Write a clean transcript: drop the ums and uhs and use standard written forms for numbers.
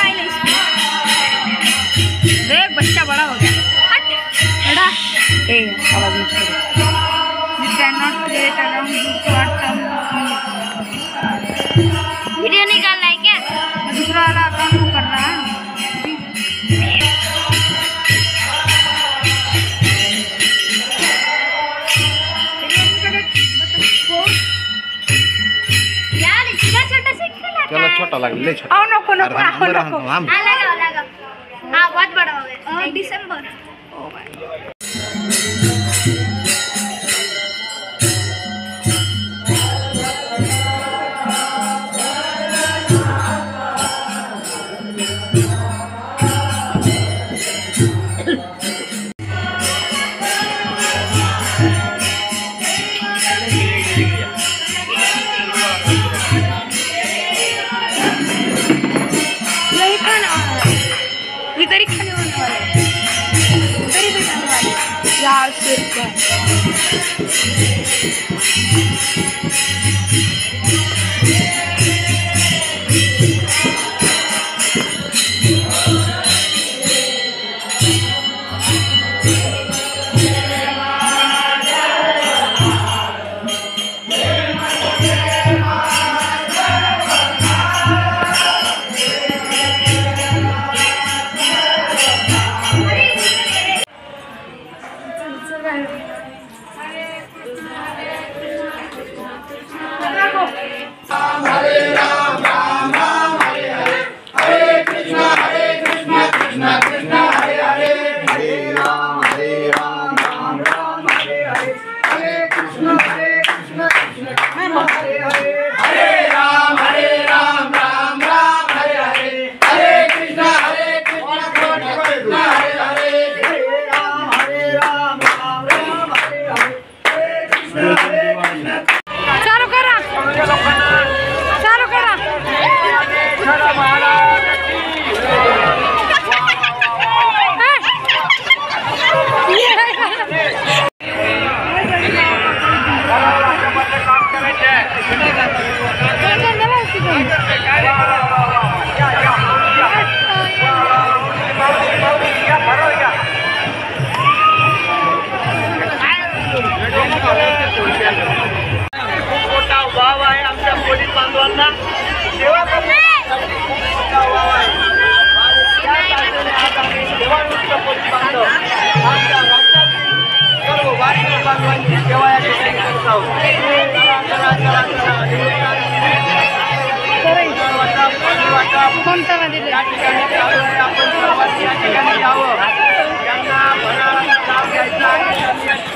लगाई नहीं देख बच्चा बड़ा हो गया बड़ा ए आवाज मत करो you can not create around video निकाल रहा है क्या दूसरा वाला अकाउंट कर रहा है चलो छोटा लग ले छोटा नको नको नको हम लगा हाँ बहुत बड़ा हो गया दिसंबर ओ भाई इधर ही खाने होने वाले इधर ही खाने वाले यार सिर्फ पोलीस बांधवांना सेवा सेवानिवृत्त पोलीस बांधव आमच्या राज्यातील सर्व भारतीय बांधवांची सेवा या ठिकाणी करत आहोत. या ठिकाणी आपण सर्वांनी या ठिकाणी यावं त्यांना भरणारा लाभ घ्यायचा आहे.